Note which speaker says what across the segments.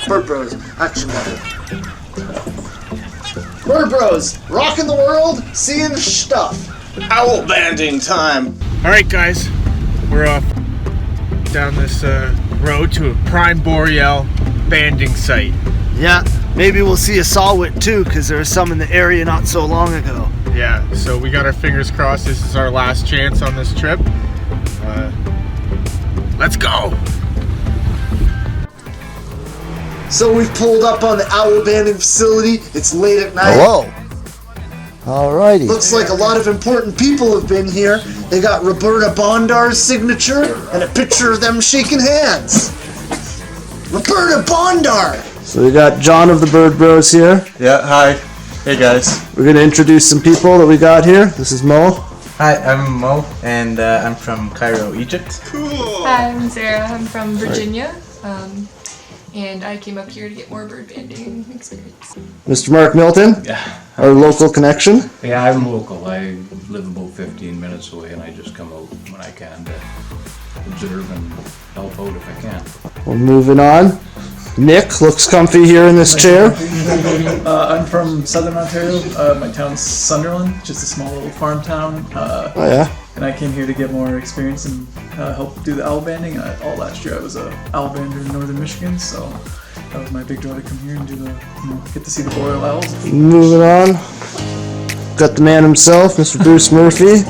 Speaker 1: Bird Bros, action level. Bird Bros, rocking the world, seeing stuff.
Speaker 2: Owl banding time.
Speaker 3: Alright guys, we're off down this road to a prime boreal banding site.
Speaker 1: Yeah, maybe we'll see a saw-whet too, because there was some in the area not so long ago.
Speaker 3: Yeah, so we got our fingers crossed. This is our last chance on this trip. Let's go!
Speaker 1: So we've pulled up on the owl banding facility. It's late at night.
Speaker 4: Hello. Alrighty.
Speaker 1: Looks like a lot of important people have been here. They got Roberta Bondar's signature and a picture of them shaking hands. Roberta Bondar!
Speaker 4: So we got John of the Bird Bros here.
Speaker 2: Yeah, hi. Hey guys.
Speaker 4: We're gonna introduce some people that we got here. This is Mo.
Speaker 5: Hi, I'm Mo, and I'm from Cairo, Egypt.
Speaker 2: Cool.
Speaker 6: Hi, I'm Sarah. I'm from Virginia, and I came up here to get more bird banding experience.
Speaker 4: Mr. Mark Milton.
Speaker 5: Yeah.
Speaker 4: Our local connection.
Speaker 7: Yeah, I'm local. I live about 15 minutes away, and I just come out when I can to observe and help out if I can.
Speaker 4: We're moving on. Nick looks comfy here in this chair.
Speaker 8: I'm from Southern Ontario. My town's Sunderland, just a small little farm town.
Speaker 4: Oh yeah.
Speaker 8: And I came here to get more experience and help do the owl banding. All last year I was a owl bander in northern Michigan, so that was my big draw to come here and do get to see the boreal owls.
Speaker 4: Moving on. Got the man himself, Mr. Bruce Murphy,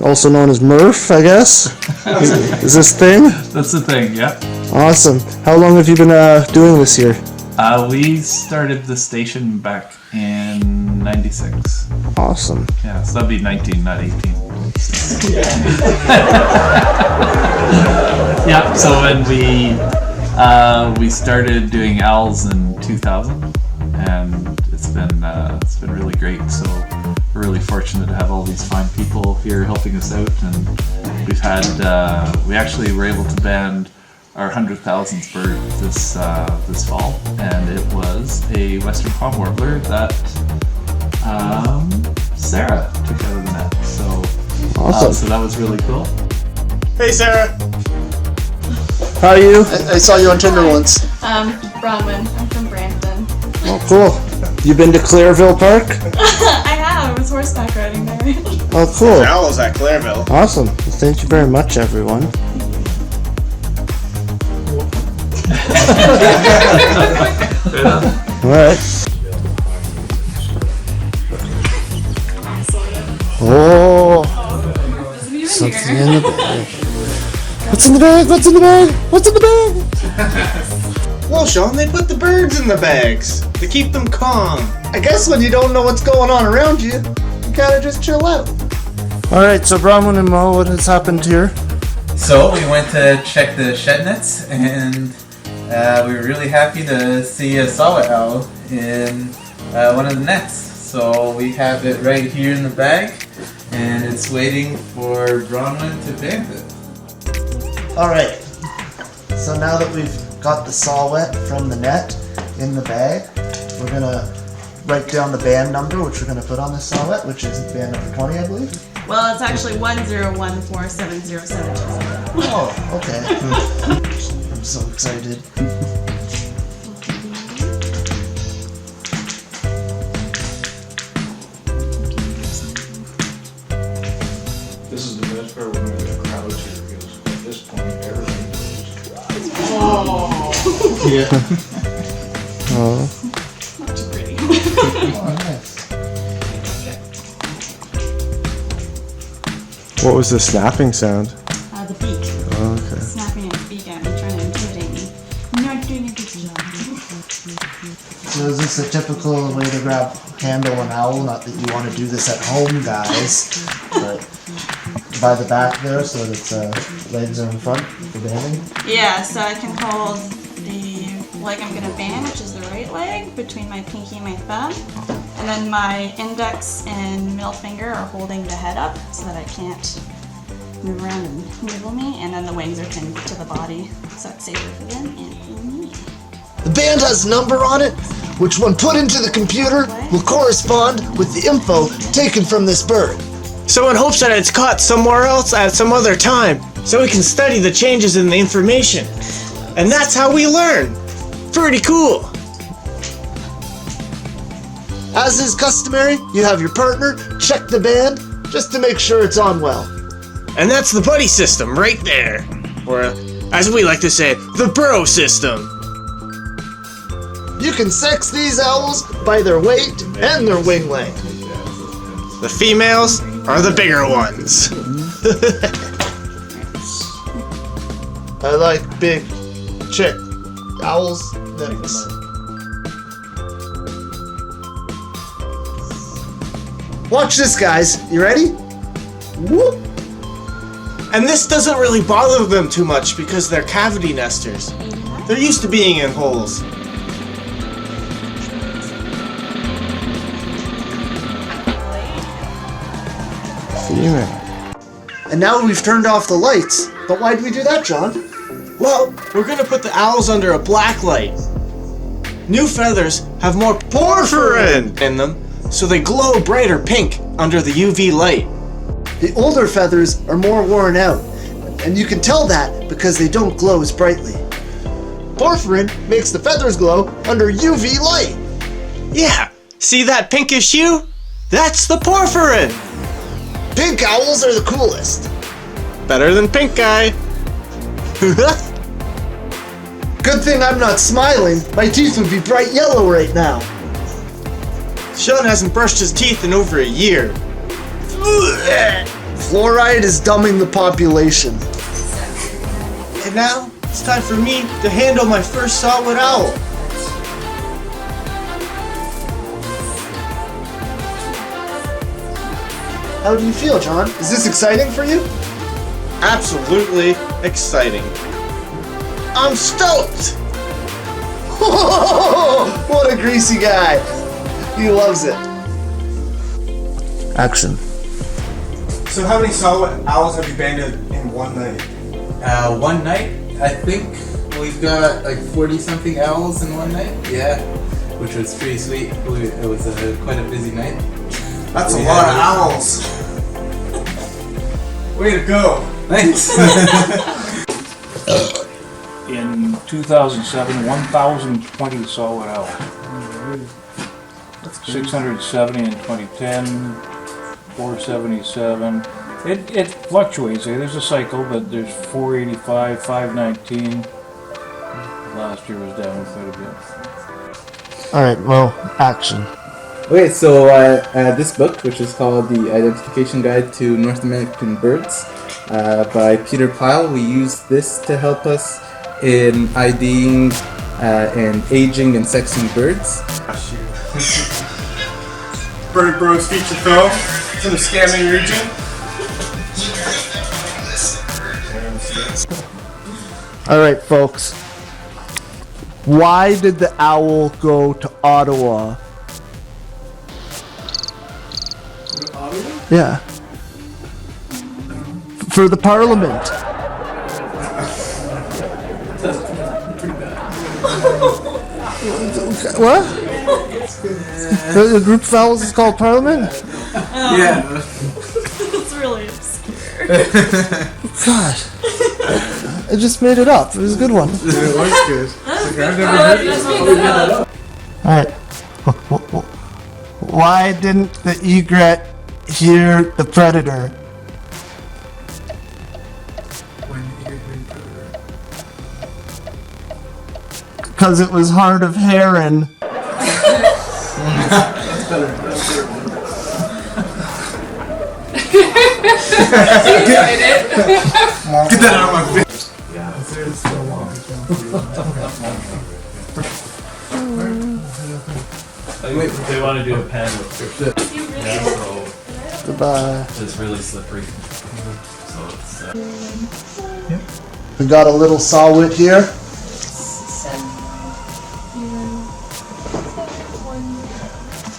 Speaker 4: also known as Murph, I guess. Is this thing?
Speaker 7: That's the thing, yeah.
Speaker 4: Awesome. How long have you been doing this here?
Speaker 7: We started the station back in 96.
Speaker 4: Awesome.
Speaker 7: Yeah, so that'd be 19, not 18. Yeah, so when we started doing owls in 2000, and it's been really great. So we're really fortunate to have all these fine people here helping us out, and we've had we actually were able to band our 100,000th bird this fall, and it was a western palm warbler that Sarah took out of the net. So
Speaker 4: Awesome.
Speaker 7: So that was really cool.
Speaker 2: Hey Sarah.
Speaker 4: How are you?
Speaker 1: I saw you on Tinder once.
Speaker 6: Bronwyn. I'm from Brampton.
Speaker 4: Oh, cool. You been to Clareville Park?
Speaker 6: I have. I was horseback riding there.
Speaker 4: Oh, cool.
Speaker 2: Owls at Clareville.
Speaker 4: Awesome. Well, thank you very much, everyone. All right. Oh, something in the bag. What's in the bag? What's in the bag? What's in the bag?
Speaker 2: Well, Sean, they put the birds in the bags to keep them calm.
Speaker 1: I guess when you don't know what's going on around you, you gotta just chill out.
Speaker 4: All right, so Bronwyn and Mo, what has happened here?
Speaker 5: So we went to check the shed nets, and we were really happy to see a saw-whet owl in one of the nets. So we have it right here in the bag, and it's waiting for Bronwyn to band it.
Speaker 1: All right. So now that we've got the saw-whet from the net in the bag, we're gonna write down the band number, which we're gonna put on the saw-whet, which is band number 20, I believe.
Speaker 6: Well, it's actually 10147077.
Speaker 1: Oh, okay. I'm so excited.
Speaker 7: This is the best part when the crowd's here, because at this point everything goes.
Speaker 3: Yeah.
Speaker 4: Oh,
Speaker 6: Not too pretty.
Speaker 1: Oh, nice.
Speaker 3: What was the snapping sound?
Speaker 6: The beak.
Speaker 3: Oh, okay.
Speaker 6: Snapping its beak at me, trying to intimidate me. I'm not doing a good job.
Speaker 1: So is this a typical way to handle an owl? Not that you want to do this at home, guys, but by the back there so that its legs are in front for banding?
Speaker 6: Yeah, so I can hold the leg I'm gonna band, which is the right leg, between my pinky and my thumb. And then my index and middle finger are holding the head up so that I can't move around and wiggle me. And then the wings are pinned to the body, so it's safer for them and for me.
Speaker 1: The band has a number on it, which when put into the computer will correspond with the info taken from this bird.
Speaker 2: So in hopes that it's caught somewhere else at some other time, so we can study the changes in the information. And that's how we learn. pretty cool.
Speaker 1: As is customary, you have your partner check the band just to make sure it's on well.
Speaker 2: And that's the buddy system right there. Or, as we like to say, the bro system.
Speaker 1: You can sex these owls by their weight and their wing length.
Speaker 2: The females are the bigger ones.
Speaker 1: I like big chick owls. Thanks. Watch this, guys. You ready? Whoop.
Speaker 2: And this doesn't really bother them too much because they're cavity nesters. They're used to being in holes.
Speaker 1: And now we've turned off the lights. But why'd we do that, John?
Speaker 2: Well, we're gonna put the owls under a black light. New feathers have more porphyrin in them, so they glow brighter pink under the UV light.
Speaker 1: The older feathers are more worn out, and you can tell that because they don't glow as brightly. Porphyrin makes the feathers glow under UV light.
Speaker 2: Yeah, see that pinkish hue? That's the porphyrin!
Speaker 1: Pink owls are the coolest.
Speaker 2: Better than pink guy.
Speaker 1: Good thing I'm not smiling. My teeth would be bright yellow right now.
Speaker 2: Sean hasn't brushed his teeth in over a year.
Speaker 1: Fluoride is dumbing the population.
Speaker 2: And now, it's time for me to handle my first solid owl.
Speaker 1: How do you feel, John? Is this exciting for you?
Speaker 2: Absolutely exciting. I'm stoked!
Speaker 1: What a greasy guy. He loves it. Action.
Speaker 3: So how many solid owls have you banded in one night?
Speaker 5: One night, I think we've got like 40-something owls in one night. Yeah, which was pretty sweet. It was quite a busy night.
Speaker 3: That's a lot of owls. Way to go.
Speaker 5: Thanks.
Speaker 9: In 2007, 1,020 solid owls. 670 in 2010, 477. It fluctuates. There's a cycle, but there's 485, 519. Last year was down quite a bit.
Speaker 1: Alright, well, action.
Speaker 5: Okay, so this book, which is called The Identification Guide to North American Birds, by Peter Pyle, we use this to help us in IDing and aging and sexing birds.
Speaker 3: Bird Bros feature film from the scamming region.
Speaker 1: Alright, folks. Why did the owl go to Ottawa? Yeah. For the Parliament. What? The group of owls is called Parliament?
Speaker 5: Yeah.
Speaker 6: It's really obscure.
Speaker 1: God. I just made it up. It was a good one.
Speaker 3: It was good.
Speaker 1: Alright. Why didn't the egret hear the predator? Because it was hard of hearing.
Speaker 3: Get that out of my face.
Speaker 7: They want to do a pen with yeah, so
Speaker 1: Goodbye.
Speaker 7: it's really slippery. So it's
Speaker 1: We got a little sawwit here.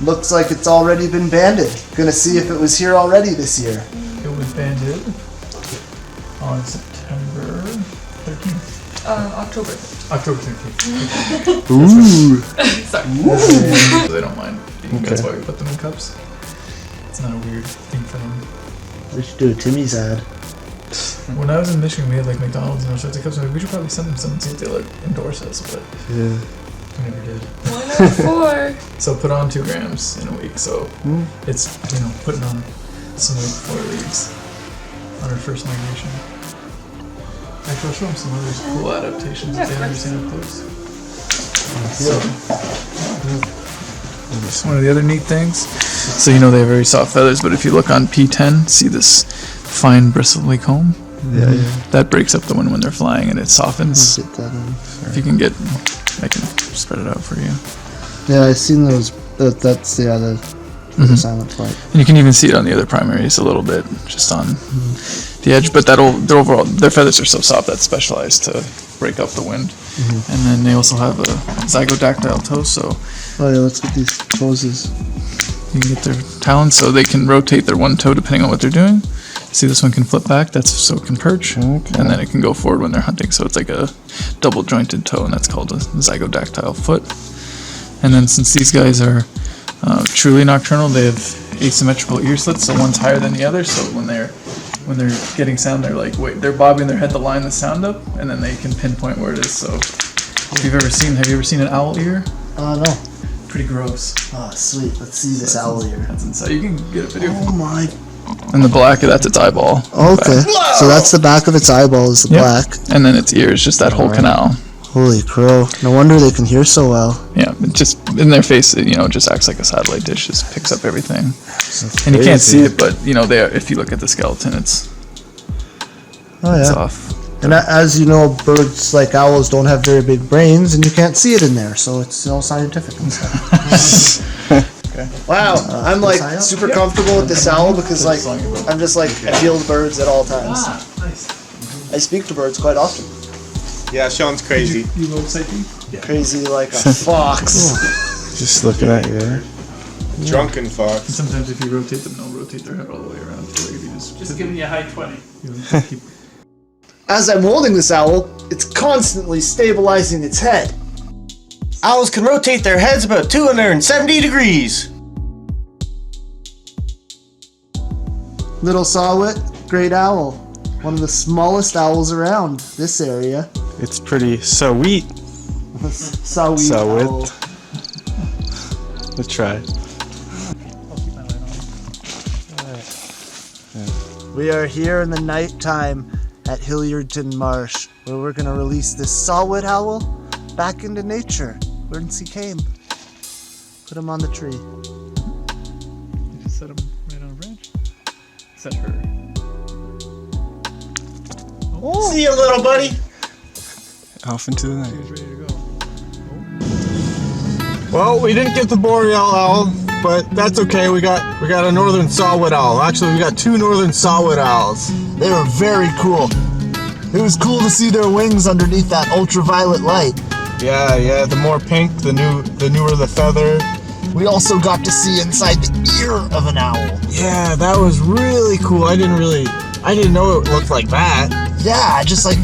Speaker 1: Looks like it's already been banded. Gonna see if it was here already this year.
Speaker 8: It was banded on September 13th.
Speaker 10: October.
Speaker 8: October 13th.
Speaker 1: Ooh.
Speaker 10: Sorry.
Speaker 8: They don't mind. That's why we put them in cups. It's not a weird thing for them.
Speaker 1: We should do a Timmy's ad.
Speaker 8: When I was in Michigan, we had like McDonald's and all sorts of cups. We should probably send them some and see if they like endorse us. But
Speaker 1: Yeah.
Speaker 8: I never did.
Speaker 6: 104.
Speaker 8: So put on 2 grams in a week. So it's, putting on some weight before it leaves on our first migration. Actually, I'll show them some other cool adaptations that they haven't seen up close. So, just one of the other neat things. So they have very soft feathers, but if you look on P10, see this fine bristly comb?
Speaker 4: Yeah.
Speaker 8: That breaks up the wind when they're flying and it softens.
Speaker 4: Get that in.
Speaker 8: If you can get, I can spread it out for you.
Speaker 4: Yeah, I've seen those. That's the silent flight.
Speaker 8: And you can even see it on the other primaries a little bit, just on the edge. But their feathers are so soft that's specialized to break up the wind. And then they also have a zygodactyl toe, so
Speaker 4: Oh yeah, let's get these poses.
Speaker 8: you can get their talons, so they can rotate their one toe depending on what they're doing. See, this one can flip back, that's so it can perch, and then it can go forward when they're hunting. So it's like a double jointed toe, and that's called a zygodactyl foot. And then since these guys are truly nocturnal, they have asymmetrical ear slits, so one's higher than the other. So when they're getting sound, they're bobbing their head to line the sound up, and then they can pinpoint where it is. So have you ever seen an owl ear?
Speaker 1: No.
Speaker 8: Pretty gross.
Speaker 1: Oh, sweet. Let's see this owl ear.
Speaker 8: That's inside. You can get a video.
Speaker 1: Oh my.
Speaker 8: And the black, that's its eyeball.
Speaker 4: Okay, so that's the back of its eyeball is the black.
Speaker 8: And then its ears, just that whole canal.
Speaker 4: Holy crow! No wonder they can hear so well.
Speaker 8: Yeah, it just in their face, it just acts like a satellite dish. Just picks up everything. And you can't see it, but if you look at the skeleton, it's off.
Speaker 1: And as you know, birds like owls don't have very big brains, and you can't see it in there, so it's all scientific and stuff. Wow, I'm like super comfortable with this owl because I'm just I feel the birds at all times. I speak to birds quite often.
Speaker 2: Yeah, Sean's crazy.
Speaker 8: You road safety?
Speaker 1: Crazy like a fox.
Speaker 4: Just looking at you.
Speaker 2: Drunken fox.
Speaker 8: And sometimes if you rotate them, they'll rotate their head all the way around. So if you
Speaker 9: Just giving you a high 20.
Speaker 8: keep
Speaker 1: As I'm holding this owl, it's constantly stabilizing its head.
Speaker 2: Owls can rotate their heads about 270 degrees.
Speaker 1: Little Sawwit, great owl. One of the smallest owls around this area.
Speaker 10: It's pretty sweet.
Speaker 1: Sawwit owl.
Speaker 10: Let's try.
Speaker 1: We are here in the nighttime at Hilliardton Marsh, where we're going to release this Sawwit owl back into nature, whence he came. Put him on the tree.
Speaker 8: You just set them right on a branch. Set her.
Speaker 2: See you, little buddy.
Speaker 10: Off into the night.
Speaker 8: She's ready to go.
Speaker 2: Well, we didn't get the boreal owl, but that's okay. We got a northern saw-whet owl. Actually, we got 2 northern saw-whet owls.
Speaker 1: They were very cool. It was cool to see their wings underneath that ultraviolet light.
Speaker 2: Yeah. The more pink, the newer the feather.
Speaker 1: We also got to see inside the ear of an owl.
Speaker 2: Yeah, that was really cool. I didn't know it looked like that.
Speaker 1: Yeah, just like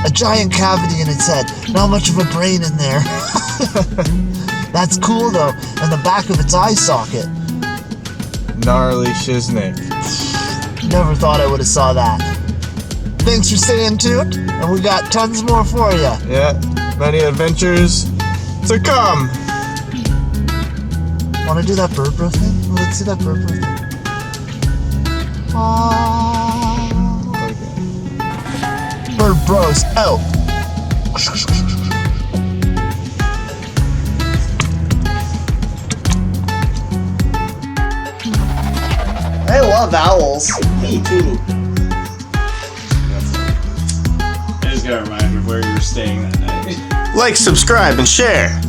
Speaker 1: a giant cavity in its head. Not much of a brain in there. That's cool though, and the back of its eye socket.
Speaker 2: Gnarly shiznick.
Speaker 1: Never thought I would have saw that. Thanks for staying tuned, and we got tons more for you.
Speaker 2: Yeah, many adventures to come.
Speaker 1: Want to do that bird bro thing? Well, let's see that bird bro thing. Bird bros out. I love owls.
Speaker 2: Me too.
Speaker 9: I just got reminded of where you were staying that night.
Speaker 2: Like, subscribe, and share.